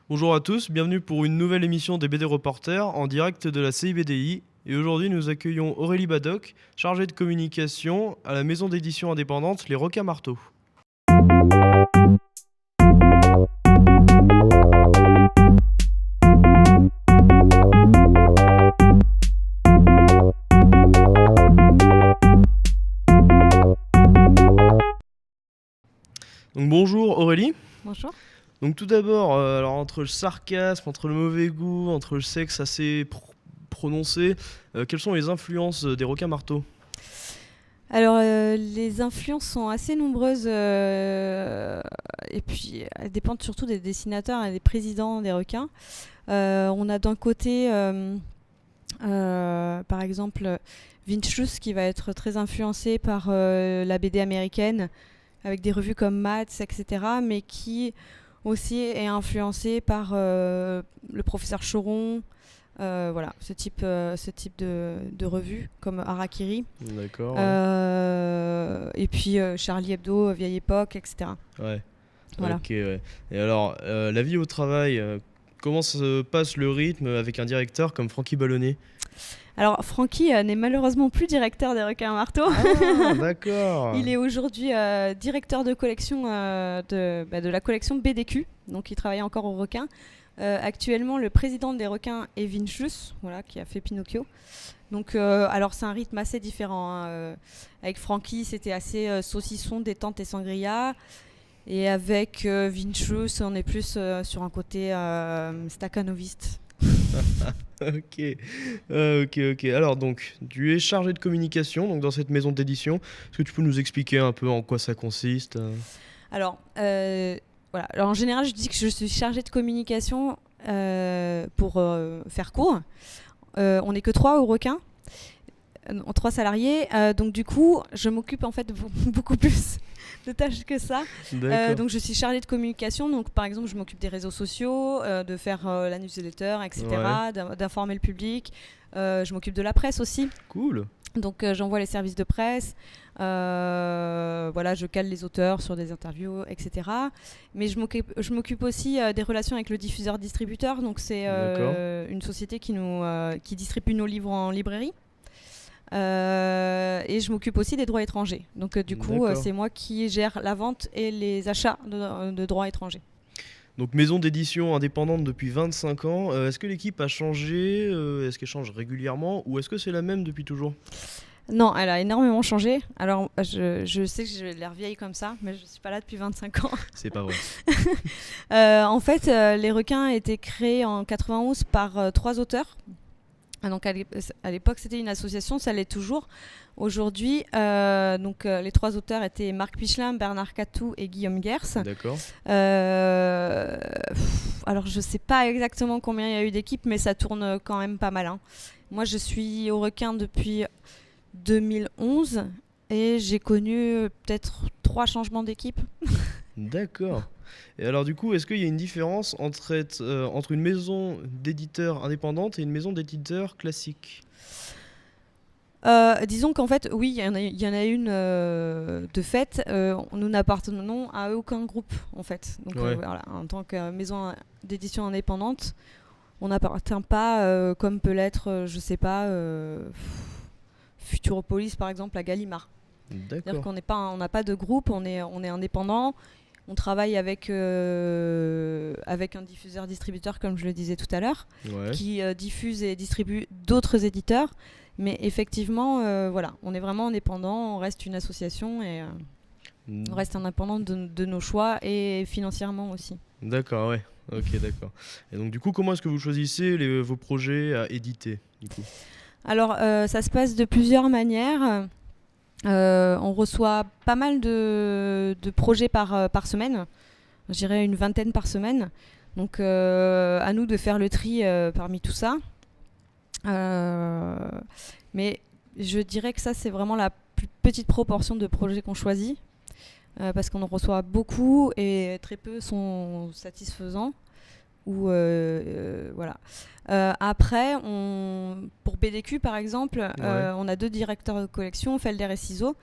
Bonjour à tous, bienvenue pour une nouvelle émission des BD Reporters en direct de la CIBDI. Et aujourd'hui, nous accueillons Aurélie Badoc, chargée de communication à la maison d'édition indépendante Les Requins Marteaux. Donc bonjour Aurélie. Bonjour. Donc tout d'abord, alors entre le sarcasme, entre le mauvais goût, entre le sexe assez prononcé, quelles sont les influences des Requins Marteaux? Alors, les influences sont assez nombreuses et puis elles dépendent surtout des dessinateurs et des présidents des requins. On a d'un côté, par exemple, Vince Schuss qui va être très influencé par la BD américaine avec des revues comme Mads, etc. mais qui aussi est influencé par le professeur Choron. Voilà, ce type de revue comme Harakiri. D'accord. Et puis Charlie Hebdo, Vieille Époque, etc. Ouais. Voilà. Ok, ouais. Et alors, la vie au travail, comment se passe le rythme avec un directeur comme Francky Ballonnet? Alors, Francky n'est malheureusement plus directeur des Requins Marteaux. Ah, d'accord. Il est aujourd'hui directeur de collection de la collection BDQ. Donc, il travaille encore aux requins. Actuellement, le président des requins est Vince Schuss, voilà, qui a fait Pinocchio. Donc, alors c'est un rythme assez différent, hein. Avec Francky, c'était assez saucisson, détente et sangria. Et avec Vince Schuss, on est plus sur un côté stakhanoviste. Ok. Ok. Alors donc, tu es chargé de communication donc dans cette maison d'édition. Est-ce que tu peux nous expliquer un peu en quoi ça consiste? Alors, voilà. Alors, en général, je dis que je suis chargée de communication pour faire court. On n'est que 3 au requin, 3 salariés. Donc, du coup, je m'occupe en fait de beaucoup plus de tâches que ça. D'accord. Donc, je suis chargée de communication. Donc, par exemple, je m'occupe des réseaux sociaux, de faire la newsletter, etc., d'informer le public. Je m'occupe de la presse aussi. Cool. Donc j'envoie les services de presse, voilà, je cale les auteurs sur des interviews, etc. Mais je m'occupe aussi des relations avec le diffuseur-distributeur. Donc c'est une société qui distribue nos livres en librairie. Et je m'occupe aussi des droits étrangers. Donc du coup, c'est moi qui gère la vente et les achats de droits étrangers. Donc maison d'édition indépendante depuis 25 ans. Est-ce que l'équipe a changé? Est-ce qu'elle change régulièrement? Ou est-ce que c'est la même depuis toujours? Non, elle a énormément changé. Alors, je sais que j'ai l'air vieille comme ça, mais je ne suis pas là depuis 25 ans. C'est pas vrai. En fait, Les Requins a été créés en 91 par 3 auteurs. Donc à l'époque, c'était une association, ça l'est toujours. Aujourd'hui, les 3 auteurs étaient Marc Pichelin, Bernard Catou et Guillaume Gers. D'accord. Alors, je ne sais pas exactement combien il y a eu d'équipes, mais ça tourne quand même pas mal, hein. Moi, je suis au requin depuis 2011 et j'ai connu peut-être 3 changements d'équipe. D'accord. Et alors du coup, est-ce qu'il y a une différence entre une maison d'éditeur indépendante et une maison d'éditeur classique? Disons qu'en fait, oui, il y en a une de fait. Nous n'appartenons à aucun groupe, en fait. Donc voilà, en tant que maison d'édition indépendante, on n'appartient pas, comme peut l'être, je sais pas, Futuropolis par exemple, à Gallimard. D'accord. C'est-à-dire on n'a pas de groupe, on est indépendant. On travaille avec un diffuseur-distributeur, comme je le disais tout à l'heure, qui diffuse et distribue d'autres éditeurs. Mais effectivement, voilà, on est vraiment indépendant, on reste une association et on reste indépendant de nos choix et financièrement aussi. D'accord, ouais. Ok, d'accord. Et donc du coup, comment est-ce que vous choisissez vos projets à éditer du coup? Alors, ça se passe de plusieurs manières. On reçoit pas mal de projets par semaine, je dirais une vingtaine par semaine. Donc à nous de faire le tri parmi tout ça. Mais je dirais que ça, c'est vraiment la plus petite proportion de projets qu'on choisit. Parce qu'on en reçoit beaucoup et très peu sont satisfaisants. Voilà. Après, pour BDQ par exemple, on a 2 directeurs de collection, Felder et Ciseaux.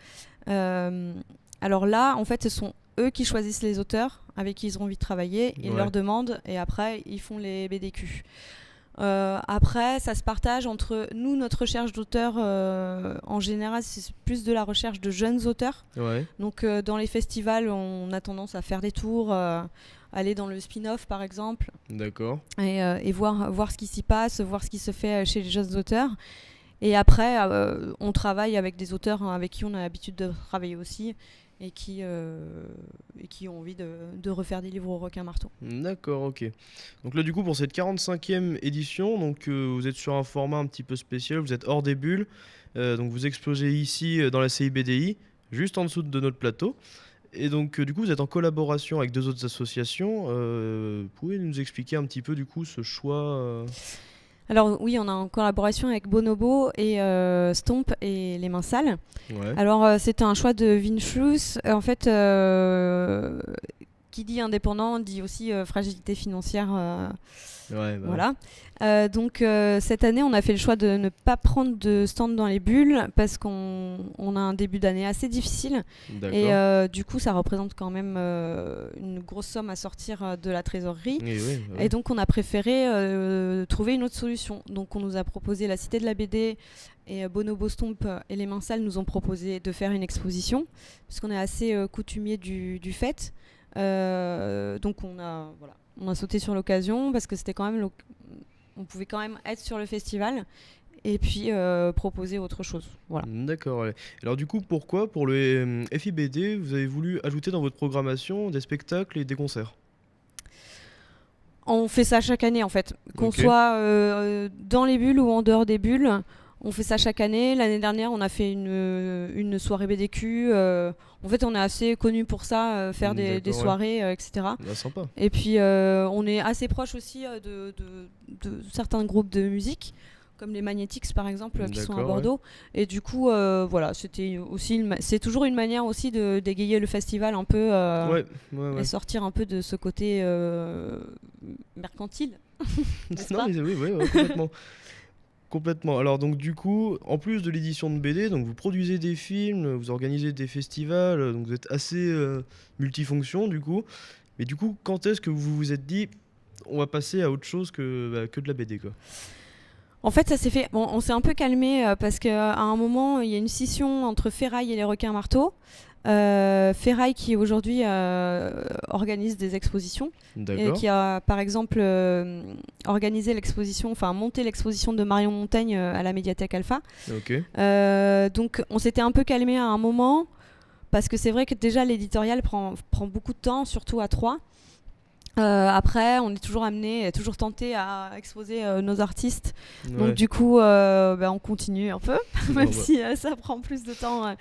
Alors là, en fait, ce sont eux qui choisissent les auteurs avec qui ils ont envie de travailler, ils leur demandent et après ils font les BDQ. Après, ça se partage entre nous, notre recherche d'auteurs. En général, c'est plus de la recherche de jeunes auteurs. Ouais. Donc, dans les festivals, on a tendance à faire des tours, aller dans le spin-off, par exemple, D'accord. et voir ce qui s'y passe, voir ce qui se fait chez les jeunes auteurs. Et après, on travaille avec des auteurs avec qui on a l'habitude de travailler aussi et qui ont envie de refaire des livres au requin-marteau. D'accord, ok. Donc là, du coup, pour cette 45e édition, donc, vous êtes sur un format un petit peu spécial, vous êtes hors des bulles, donc vous exposez ici dans la CIBDI, juste en dessous de notre plateau. Et donc, du coup, vous êtes en collaboration avec 2 autres associations. Vous pouvez nous expliquer un petit peu, du coup, ce choix Alors oui, on est en collaboration avec Bonobo et Stomp et Les Mains Sales. Ouais. Alors c'était un choix de Vinchus. En fait, qui dit indépendant dit aussi fragilité financière. Ouais, bah Voilà. Donc cette année, on a fait le choix de ne pas prendre de stand dans les bulles parce qu'on a un début d'année assez difficile. D'accord. Et du coup, ça représente quand même une grosse somme à sortir de la trésorerie. Et, oui, bah oui. Et donc, on a préféré trouver une autre solution. Donc, on nous a proposé la Cité de la BD et Bonobo Stomp et Les Mains Sales nous ont proposé de faire une exposition puisqu'on est assez coutumier du fait. Donc, on a sauté sur l'occasion parce que c'était quand même on pouvait quand même être sur le festival et puis proposer autre chose. Voilà. D'accord. Ouais. Alors du coup, pourquoi pour le FIBD, vous avez voulu ajouter dans votre programmation des spectacles et des concerts? On fait ça chaque année en fait, qu'on Ok. soit dans les bulles ou en dehors des bulles. On fait ça chaque année. L'année dernière, on a fait une soirée BDQ. En fait, on est assez connu pour ça, faire des D'accord, ouais. soirées, etc. Bah, sympa. Et puis, on est assez proche aussi de certains groupes de musique, comme les Magnetics par exemple, qui sont à D'accord, ouais. Bordeaux. Et du coup, voilà, c'était aussi c'est toujours une manière aussi d'égayer le festival un peu Ouais, ouais, et ouais. sortir un peu de ce côté mercantile. N'est-ce Non, pas mais oui, ouais, ouais, complètement. Complètement. Alors donc du coup, en plus de l'édition de BD, donc vous produisez des films, vous organisez des festivals, donc vous êtes assez multifonction du coup. Mais du coup, quand est-ce que vous vous êtes dit, on va passer à autre chose que de la BD quoi? En fait, ça s'est fait. Bon, on s'est un peu calmé parce qu'à un moment, il y a une scission entre Ferraille et les requins marteaux. Ferraille qui aujourd'hui organise des expositions et D'accord. qui a par exemple organisé l'exposition, enfin monté l'exposition de Marion Montaigne à la médiathèque Alpha. Ok. Donc on s'était un peu calmé à un moment parce que c'est vrai que déjà l'éditorial prend beaucoup de temps, surtout à 3. Après, on est toujours amené, toujours tenté à exposer nos artistes. Donc Ouais. du coup, on continue un peu, même Bon, bah. si ça prend plus de temps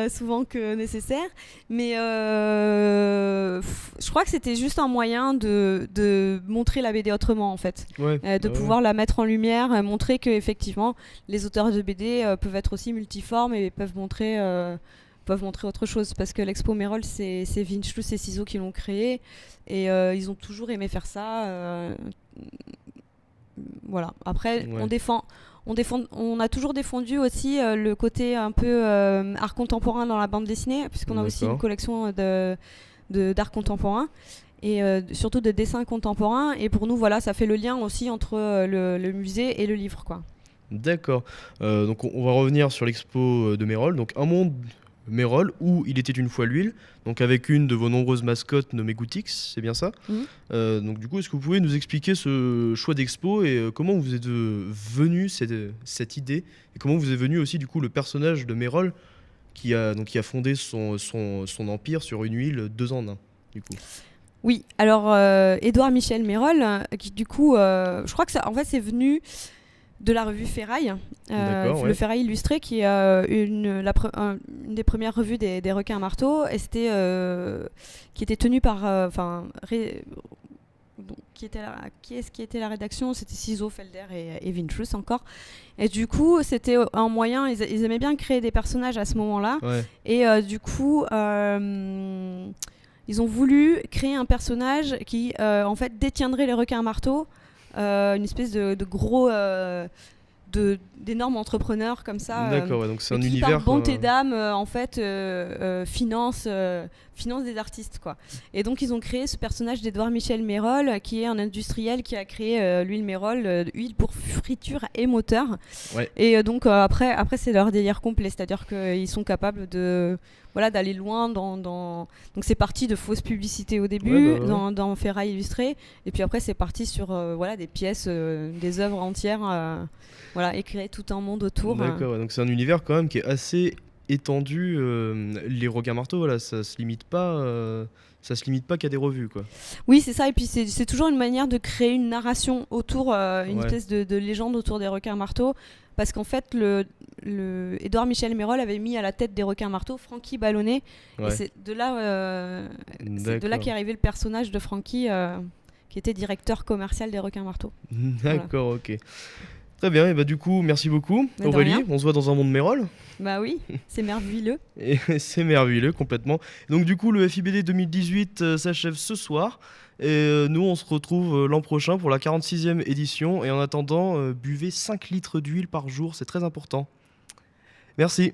souvent que nécessaire. Mais je crois que c'était juste un moyen de montrer la BD autrement, en fait. Ouais. De Ouais. pouvoir la mettre en lumière, montrer que effectivement, les auteurs de BD peuvent être aussi multiformes et peuvent montrer autre chose, parce que l'Expo Merol, c'est Vinchus et Ciseaux qui l'ont créé et ils ont toujours aimé faire ça. Voilà. Après, Ouais. on a toujours défendu aussi le côté un peu art contemporain dans la bande dessinée, puisqu'on a aussi une D'accord. collection d'art contemporain et surtout de dessins contemporains. Et pour nous, voilà, ça fait le lien aussi entre le musée et le livre, quoi. D'accord. Donc on va revenir sur l'expo de Merol. Donc un monde Merol où il était une fois l'huile. Donc avec une de vos nombreuses mascottes nommée Gootix, c'est bien ça? Mhm. Donc du coup, est-ce que vous pouvez nous expliquer ce choix d'expo et comment vous êtes venu cette idée et comment vous est venu aussi du coup le personnage de Merol qui a fondé son empire sur une huile 2 en 1 du coup. Oui, alors Édouard Michel Merol, qui du coup, je crois que ça, en fait, c'est venu de la revue Ferraille, D'accord, le ouais. Ferraille illustré, qui est une des premières revues des requins marteaux, et c'était qui était tenue par, qui était la rédaction? C'était Ciseaux, Felder et Vinchus encore. Et du coup, c'était un moyen. Ils aimaient bien créer des personnages à ce moment-là, Ouais. et du coup. Ils ont voulu créer un personnage qui, en fait, détiendrait les requins marteaux, une espèce de d'énormes entrepreneurs comme ça. D'accord, ouais, donc c'est un Qui univers. par bonté d'âme, en fait, finance des artistes, quoi. Et donc ils ont créé ce personnage d'Edouard Michel Mérol, qui est un industriel qui a créé l'huile Mérol, huile pour friture et moteur. Ouais. Et donc après c'est leur délire complet, c'est-à-dire qu'ils sont capables de d'aller loin donc c'est parti de fausses publicités au début, dans Ferraille Illustré, et puis après c'est parti sur des pièces, des œuvres entières, et créer tout un monde autour. D'accord, ouais, donc c'est un univers quand même qui est assez étendu. Les requins-marteaux, voilà, ça se limite pas qu'à des revues, quoi. Oui, c'est ça, et puis c'est toujours une manière de créer une narration autour, une espèce de légende autour des requins-marteaux, parce qu'en fait, Édouard Michel Mérol avait mis à la tête des requins-marteaux Francky Ballonnet, et c'est de là qu'est arrivé le personnage de Francky, qui était directeur commercial des requins-marteaux. D'accord, ok. Très bien, et bah du coup, merci beaucoup Aurélie, on se voit dans un monde Mérol. Bah oui, c'est merveilleux. Et c'est merveilleux, complètement. Donc du coup, le FIBD 2018 s'achève ce soir. Et nous, on se retrouve l'an prochain pour la 46e édition. Et en attendant, buvez 5 litres d'huile par jour, c'est très important. Merci.